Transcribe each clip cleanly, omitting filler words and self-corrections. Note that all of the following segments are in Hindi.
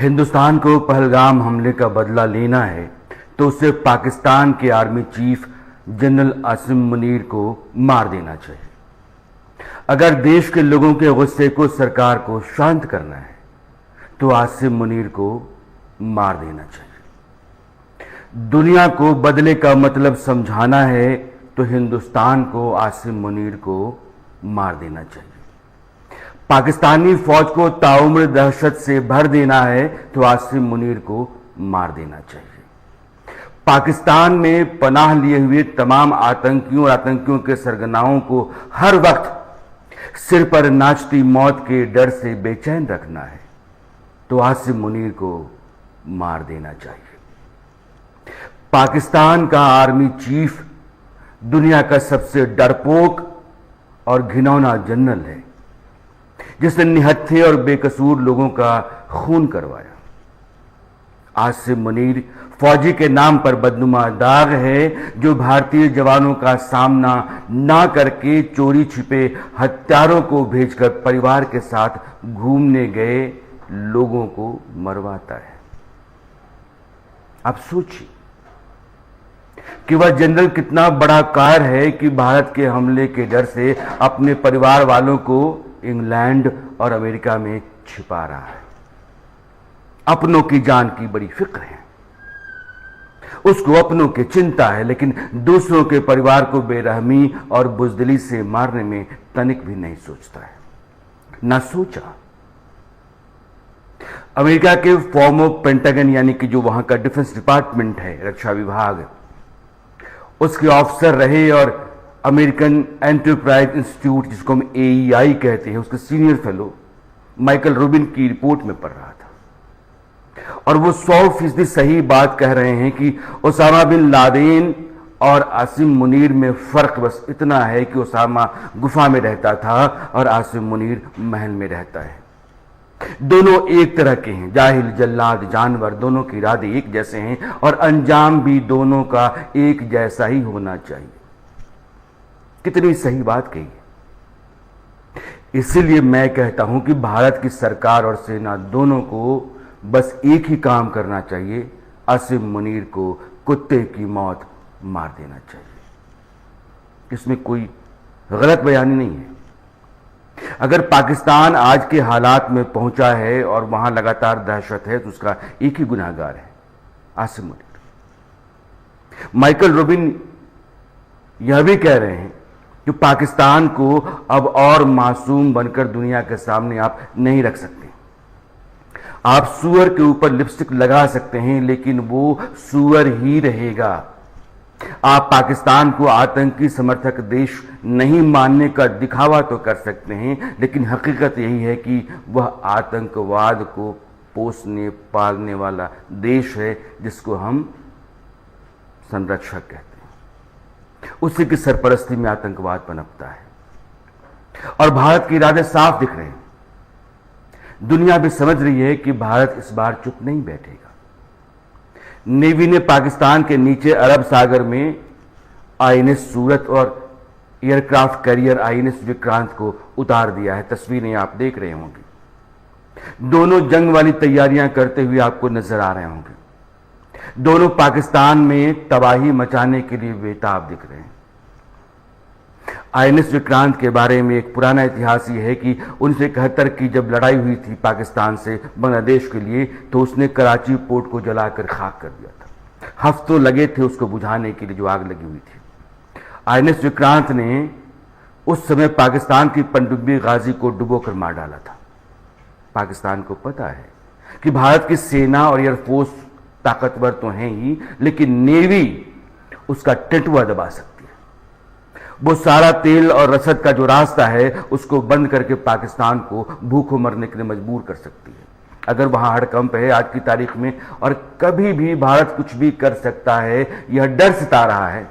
हिंदुस्तान को पहलगाम हमले का बदला लेना है तो उसे पाकिस्तान के army chief general Asim Munir को मार देना चाहिए। अगर देश के लोगों के गुस्से को सरकार को शांत करना है तो आसिम मुनीर को मार देना चाहिए। दुनिया को बदले का मतलब समझाना है तो हिंदुस्तान को आसिम मुनीर को मार देना चाहिए। पाकिस्तानी फौज को ताउम्र दहशत से भर देना है तो आसिम मुनीर को मार देना चाहिए। पाकिस्तान में पनाह लिए हुए तमाम आतंकियों और आतंकियों के सरगनाओं को हर वक्त सिर पर नाचती मौत के डर से बेचैन रखना है तो आसिम मुनीर को मार देना चाहिए। पाकिस्तान का आर्मी चीफ दुनिया का सबसे डरपोक और घिनौना जनरल है जिसने निहत्थे और बेकसूर लोगों का खून करवाया। आसिम मुनीर फौजी के नाम पर बदनुमा दाग है जो भारतीय जवानों का सामना ना करके चोरी छिपे हत्यारों को भेजकर परिवार के साथ घूमने गए लोगों को मरवाता है। आप सोचिए कि वह जनरल कितना बड़ा कार है कि भारत के हमले के डर से अपने परिवार वालों को इंग्लैंड और अमेरिका में छिपा रहा है। अपनों की जान की बड़ी फिक्र है, उसको अपनों की चिंता है, लेकिन दूसरों के परिवार को बेरहमी और बुजदिली से मारने में तनिक भी नहीं सोचता है। ना सोचा। अमेरिका के फॉर्मर पेंटागन यानी कि जो वहां का डिफेंस डिपार्टमेंट है, रक्षा विभाग, उसके ऑफिसर रहे और अमेरिकन एंटरप्राइज इंस्टीट्यूट जिसको हम AEI कहते हैं, उसके सीनियर फेलो माइकल रूबिन की रिपोर्ट में पढ़ रहा था और वो 100% सही बात कह रहे हैं कि ओसामा बिन लादेन और आसिम मुनीर में फर्क बस इतना है कि ओसामा गुफा में रहता था और आसिम मुनीर महल में रहता है। दोनों एक तरह के हैं, जाहिल जल्लाद जानवर, दोनों के इरादे एक जैसे हैं और अंजाम भी दोनों का एक जैसा ही होना चाहिए। कितनी सही बात कही है। इसीलिए मैं कहता हूं कि भारत की सरकार और सेना दोनों को बस एक ही काम करना चाहिए, आसिम मुनीर को कुत्ते की मौत मार देना चाहिए। इसमें कोई गलत बयानी नहीं है। अगर पाकिस्तान आज के हालात में पहुंचा है और वहां लगातार दहशत है तो उसका एक ही गुनाहगार है, आसिम मुनीर। माइकल रूबिन यह भी कह रहे हैं कि पाकिस्तान को अब और मासूम बनकर दुनिया के सामने आप नहीं रख सकते। आप सूअर के ऊपर लिपस्टिक लगा सकते हैं लेकिन वो सूअर ही रहेगा। आप पाकिस्तान को आतंकी समर्थक देश नहीं मानने का दिखावा तो कर सकते हैं, लेकिन हकीकत यही है कि वह आतंकवाद को पोसने पालने वाला देश है जिसको हम संरक्षक कहते हैं। उसी की सरपरस्ती में आतंकवाद पनपता है और भारत के इरादे साफ दिख रहे हैं। दुनिया भी समझ रही है कि भारत इस बार चुप नहीं बैठेगा। नेवी ने पाकिस्तान के नीचे अरब सागर में INS सूरत और एयरक्राफ्ट कैरियर INS विक्रांत को उतार दिया है। तस्वीरें आप देख रहे होंगे। दोनों जंग वाली तैयारियां करते हुए आपको नजर आ रहे होंगे। दोनों पाकिस्तान में तबाही मचाने के लिए बेताब दिख रहे हैं। INS विक्रांत के बारे में एक पुराना इतिहास ये है कि 1971 की जब लड़ाई हुई थी पाकिस्तान से बांग्लादेश के लिए तो उसने कराची पोर्ट को जलाकर खाक कर दिया था। हफ्तों लगे थे उसको बुझाने के लिए जो आग लगी हुई थी। INS विक्रांत ने उस समय पाकिस्तान की पनडुब्बी गाजी को डुबोकर मार डाला था। पाकिस्तान को पता है कि भारत की सेना और एयरफोर्स ताकतवर तो हैं ही, लेकिन नेवी उसका टेटुआ दबा सकती है। वो सारा तेल और रसद का जो रास्ता है उसको बंद करके पाकिस्तान को भूखों मरने के लिए मजबूर कर सकती है। अगर वहां हड़कंप है आज की तारीख में और कभी भी भारत कुछ भी कर सकता है, यह डर सता रहा है,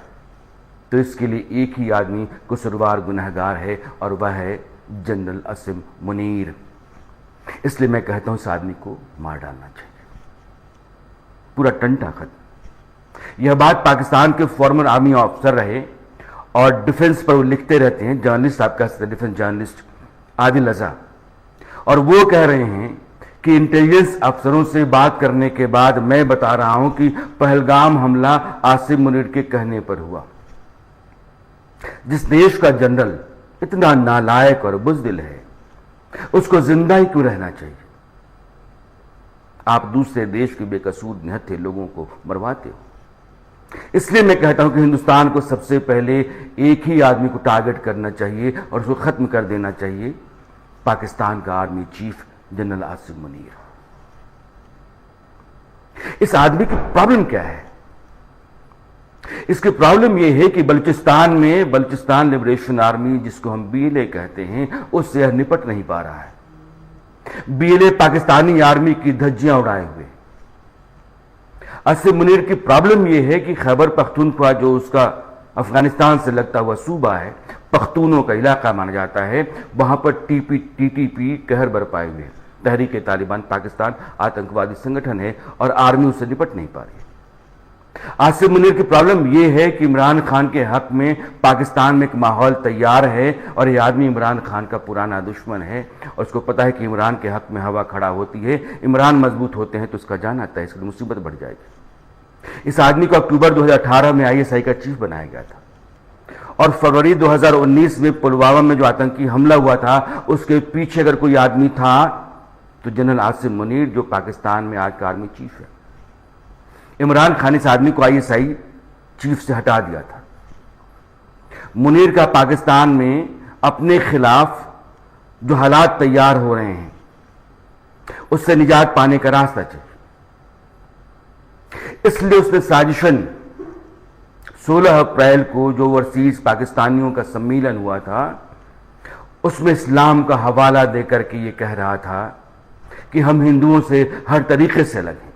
तो इसके लिए एक ही आदमी कसूरवार गुनहगार है और वह है जनरल आसिम मुनीर। इसलिए मैं कहता हूं इस आदमी को मार डालना चाहिए, पूरा टंटा खत्म। यह बात पाकिस्तान के फॉर्मर आर्मी ऑफिसर रहे और डिफेंस पर वो लिखते रहते हैं, जर्नलिस्ट, आप कह सकते हैं डिफेंस जर्नलिस्ट आदिल रजा, और वो कह रहे हैं कि इंटेलिजेंस अफसरों से बात करने के बाद मैं बता रहा हूं कि पहलगाम हमला आसिम मुनीर के कहने पर हुआ। जिस देश का जनरल इतना नालायक और बुज़दिल है, उसको जिंदा ही क्यों रहना चाहिए? आप दूसरे देश के बेकसूर निहत्थे लोगों को मरवाते हो। इसलिए मैं कहता हूं कि हिंदुस्तान को सबसे पहले एक ही आदमी को टारगेट करना चाहिए और उसको खत्म कर देना चाहिए, पाकिस्तान का army chief general Asim Munir. इस आदमी की प्रॉब्लम क्या है? इसकी प्रॉब्लम यह है कि बलूचिस्तान लिबरेशन आर्मी, जिसको हम बीएलए कहते हैं, उससे यह निपट नहीं पा रहा है। बीएलए पाकिस्तानी आर्मी की धज्जियां उड़ाए हुए। आसिम मुनीर की प्रॉब्लम यह है कि खैबर पख्तूनख्वा, जो उसका अफगानिस्तान से लगता हुआ सूबा है, पख्तूनों का इलाका माना जाता है, वहां पर टीटीपी कहर बरपाए हुए। तहरीक तालिबान पाकिस्तान आतंकवादी संगठन है और आर्मी उससे निपट नहीं पा रही। आसिम मुनीर की प्रॉब्लम यह है कि इमरान खान के हक में पाकिस्तान में एक माहौल तैयार है और यह आदमी इमरान खान का पुराना दुश्मन है और उसको पता है कि इमरान के हक में हवा खड़ा होती है, इमरान मजबूत होते हैं तो उसका जान आता है, इसकी मुसीबत बढ़ जाएगी। इस आदमी को अक्टूबर 2018 में आईएसआई का चीफ बनाया गया था और फरवरी 2019 में पुलवामा में जो आतंकी हमला हुआ था, उसके पीछे अगर कोई आदमी था तो जनरल आसिम मुनीर, जो पाकिस्तान में आज का आर्मी चीफ है। इमरान खान इस आदमी को आईएसआई चीफ से हटा दिया था। मुनीर का पाकिस्तान में अपने खिलाफ जो हालात तैयार हो रहे हैं, उससे निजात पाने का रास्ता चाहिए। इसलिए उसने साजिशन 16 अप्रैल को जो ओवरसीज पाकिस्तानियों का सम्मेलन हुआ था, उसमें इस्लाम का हवाला देकर के ये कह रहा था कि हम हिंदुओं से हर तरीके से लगे।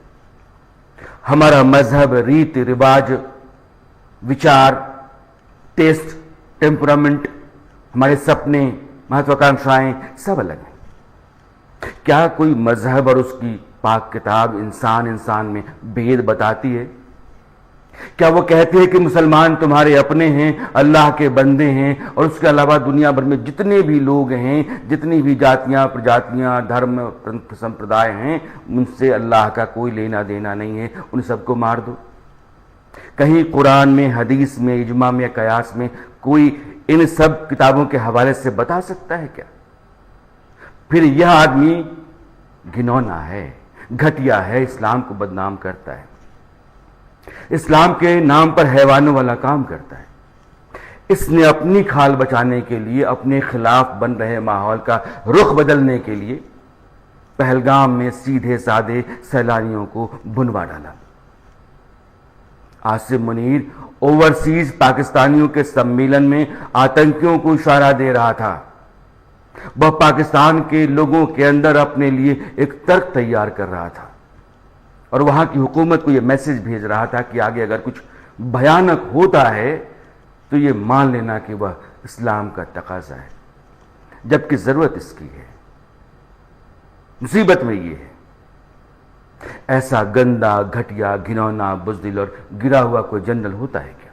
हमारा मजहब, रीति रिवाज, विचार, टेस्ट, टेम्परामेंट, हमारे सपने, महत्वाकांक्षाएं सब अलग हैं। क्या कोई मजहब और उसकी पाक किताब इंसान में भेद बताती है? क्या वो कहते हैं कि मुसलमान तुम्हारे अपने हैं, अल्लाह के बंदे हैं, और उसके अलावा दुनिया भर में जितने भी लोग हैं, जितनी भी जातियां, प्रजातियां, धर्म, संप्रदाय हैं, उनसे अल्लाह का कोई लेना देना नहीं है, उन सबको मार दो? कहीं कुरान में, हदीस में, इजमा में, कयास में कोई इन सब किताबों के हवाले से बता सकता है क्या? फिर यह आदमी घिनौना है, घटिया है, इस्लाम को बदनाम करता है, इस्लाम के नाम पर हैवानों वाला काम करता है। इसने अपनी खाल बचाने के लिए, अपने खिलाफ बन रहे माहौल का रुख बदलने के लिए पहलगाम में सीधे साधे सैलानियों को भुनवा डाला। आसिम मुनीर ओवरसीज पाकिस्तानियों के सम्मेलन में आतंकियों को इशारा दे रहा था। वह पाकिस्तान के लोगों के अंदर अपने लिए एक तर्क तैयार कर रहा था और वहां की हुकूमत को यह मैसेज भेज रहा था कि आगे अगर कुछ भयानक होता है तो यह मान लेना कि वह इस्लाम का तकाजा है, जबकि जरूरत इसकी है। मुसीबत में यह है, ऐसा गंदा, घटिया, घिनौना, बुज़दिल और गिरा हुआ कोई जनरल होता है क्या?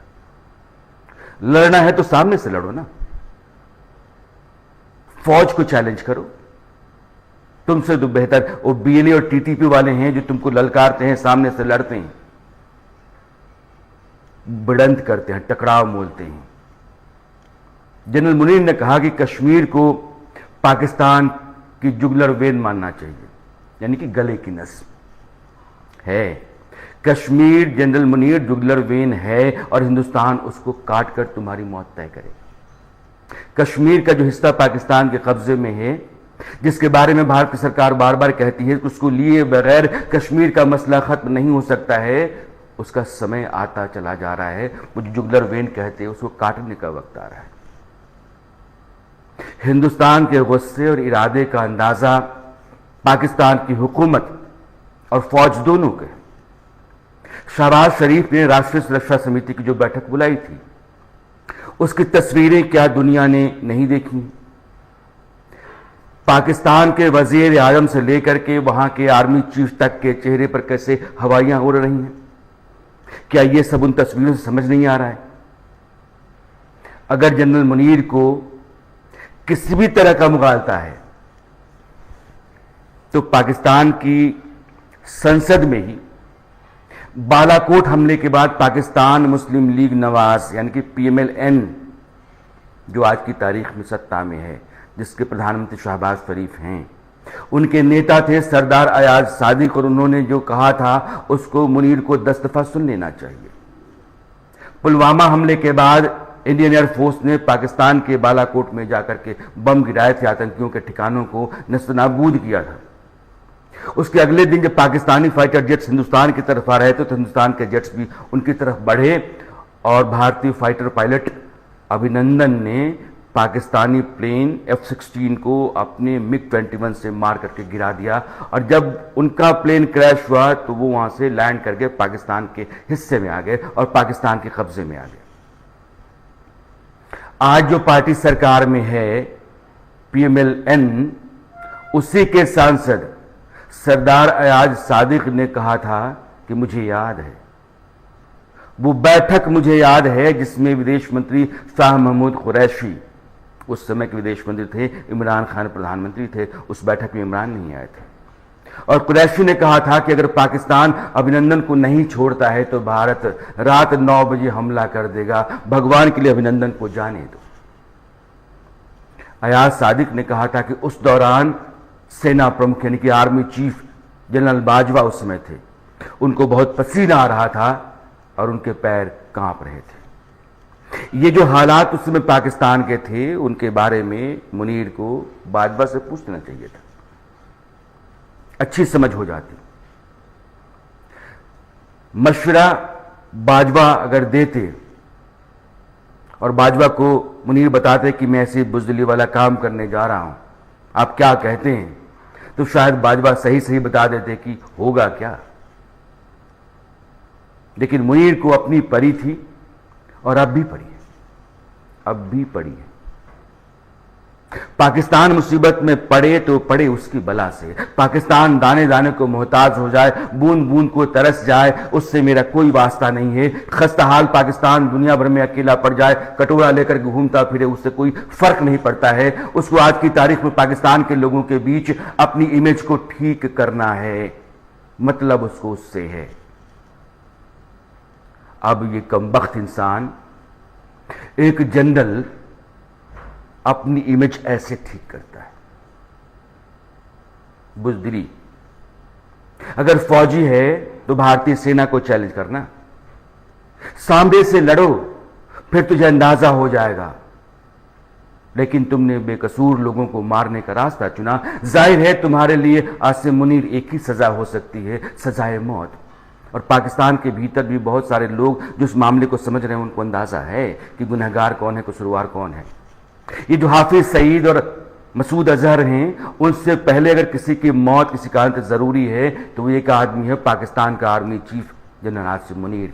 लड़ना है तो सामने से लड़ो ना, फौज को चैलेंज करो। तुमसे तो बेहतर वो बीएलए और टीटीपी वाले हैं जो तुमको ललकारते हैं, सामने से लड़ते हैं, भिड़ंत करते हैं, टकराव मोलते हैं। जनरल मुनीर ने कहा कि कश्मीर को पाकिस्तान की जुगलर वेन मानना चाहिए, यानी कि गले की नस है। Kashmir, general Munir, jugular vein है और हिंदुस्तान उसको काट कर तुम्हारी मौत तय करे। कश्मीर का जो हिस्सा पाकिस्तान के कब्जे में है, जिसके बारे में भारत की सरकार बार बार कहती है कि उसको लिए बगैर कश्मीर का मसला खत्म नहीं हो सकता है, उसका समय आता चला जा रहा है। वो जो जुगलर वेन कहते हैं, उसको काटने का वक्त आ रहा है। हिंदुस्तान के गुस्से और इरादे का अंदाजा पाकिस्तान की हुकूमत और फौज दोनों के। शहबाज शरीफ ने राष्ट्रीय सुरक्षा समिति की जो बैठक बुलाई थी, उसकी तस्वीरें क्या दुनिया ने नहीं देखी? पाकिस्तान के वजीर आजम से लेकर के वहां के आर्मी चीफ तक के चेहरे पर कैसे हवाइयां उड़ रही हैं? क्या यह सब उन तस्वीरों से समझ नहीं आ रहा है? अगर जनरल मुनीर को किसी भी तरह का मुगालता है तो पाकिस्तान की संसद में ही बालाकोट हमले के बाद पाकिस्तान मुस्लिम लीग नवाज यानी कि PMLN, जो आज की तारीख में सत्ता में है, जिसके प्रधानमंत्री शहबाज शरीफ हैं, उनके नेता थे सरदार अयाज सादिक, और उन्होंने जो कहा था उसको मुनीर को 10 दफा सुन लेना चाहिए। पुलवामा हमले के बाद इंडियन एयरफोर्स ने पाकिस्तान के बालाकोट में जाकर के बम गिराए थे, आतंकियों के ठिकानों को नस्तनाबूद किया था। उसके अगले दिन जब पाकिस्तानी फाइटर जेट्स हिंदुस्तान की तरफ आ रहे थे तो हिंदुस्तान के जेट्स भी उनकी तरफ बढ़े और भारतीय फाइटर पायलट अभिनंदन ने पाकिस्तानी प्लेन F-16 को अपने MiG-21 से मार करके गिरा दिया, और जब उनका प्लेन क्रैश हुआ तो वो वहां से लैंड करके पाकिस्तान के हिस्से में आ गए और पाकिस्तान के कब्जे में आ गए। आज जो पार्टी सरकार में है PMLN, उसी के सांसद सरदार अयाज सादिक ने कहा था कि मुझे याद है, वो बैठक मुझे याद है जिसमें विदेश मंत्री शाह महमूद कुरैशी, उस समय के विदेश मंत्री थे, इमरान खान प्रधानमंत्री थे, उस बैठक में इमरान नहीं आए थे, और कुरैशी ने कहा था कि अगर पाकिस्तान अभिनंदन को नहीं छोड़ता है तो भारत रात 9 बजे हमला कर देगा, भगवान के लिए अभिनंदन को जाने दो। अयाज सादिक ने कहा था कि उस दौरान सेना प्रमुख यानी कि आर्मी चीफ जनरल बाजवा उस समय थे, उनको बहुत पसीना आ रहा था और उनके पैर कांप रहे थे। ये जो हालात उस समय पाकिस्तान के थे, उनके बारे में मुनीर को बाजवा से पूछना चाहिए था, अच्छी समझ हो जाती। मशवरा बाजवा अगर देते और बाजवा को मुनीर बताते कि मैं ऐसे बुजदिली वाला काम करने जा रहा हूं, आप क्या कहते हैं, तो शायद बाजवा सही सही बता देते कि होगा क्या। लेकिन मुनीर को अपनी पड़ी थी और अब भी पड़ी है, अब भी पड़ी है। पाकिस्तान मुसीबत में पड़े तो पड़े उसकी बला से, पाकिस्तान दाने दाने को मोहताज हो जाए, बूंद बूंद को तरस जाए, उससे मेरा कोई वास्ता नहीं है। खस्ताहाल पाकिस्तान दुनिया भर में अकेला पड़ जाए, कटोरा लेकर घूमता फिरे, उससे कोई फर्क नहीं पड़ता है। उसको आज की तारीख में पाकिस्तान के लोगों के बीच अपनी इमेज को ठीक करना है, मतलब उसको उससे है। अब ये कमबख्त इंसान, एक जनरल अपनी इमेज ऐसे ठीक करता है, बुजदिली। अगर फौजी है तो भारतीय सेना को चैलेंज करना, सामने से लड़ो, फिर तुझे अंदाजा हो जाएगा। लेकिन तुमने बेकसूर लोगों को मारने का रास्ता चुना। जाहिर है तुम्हारे लिए आसिम मुनीर एक ही सजा हो सकती है, सजाए मौत। और पाकिस्तान के भीतर भी बहुत सारे लोग जो इस मामले को समझ रहे हैं, उनको अंदाजा है कि गुनहगार कौन है, कसूरवार कौन है। ये जो हाफिज सईद और मसूद अजहर हैं, उनसे पहले अगर किसी की मौत, किसी का अंत जरूरी है तो वो एक आदमी है, पाकिस्तान का army chief general Asim Munir,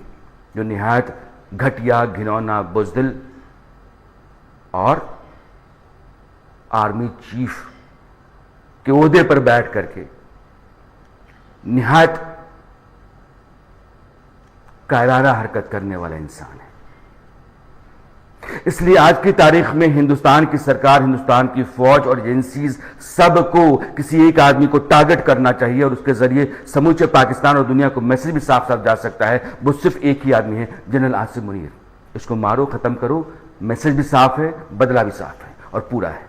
जो निहायत घटिया, घिनौना, बुज़दिल और आर्मी चीफ के ओहदे पर बैठ करके निहायत कायराना हरकत करने वाला इंसान है। इसलिए आज की तारीख में हिंदुस्तान की सरकार, हिंदुस्तान की फौज और एजेंसीज सबको किसी एक आदमी को टारगेट करना चाहिए, और उसके जरिए समूचे पाकिस्तान और दुनिया को मैसेज भी साफ साफ जा सकता है। वो सिर्फ एक ही आदमी है, जनरल आसिम मुनीर। इसको मारो, खत्म करो, मैसेज भी साफ है, बदला भी साफ है और पूरा है।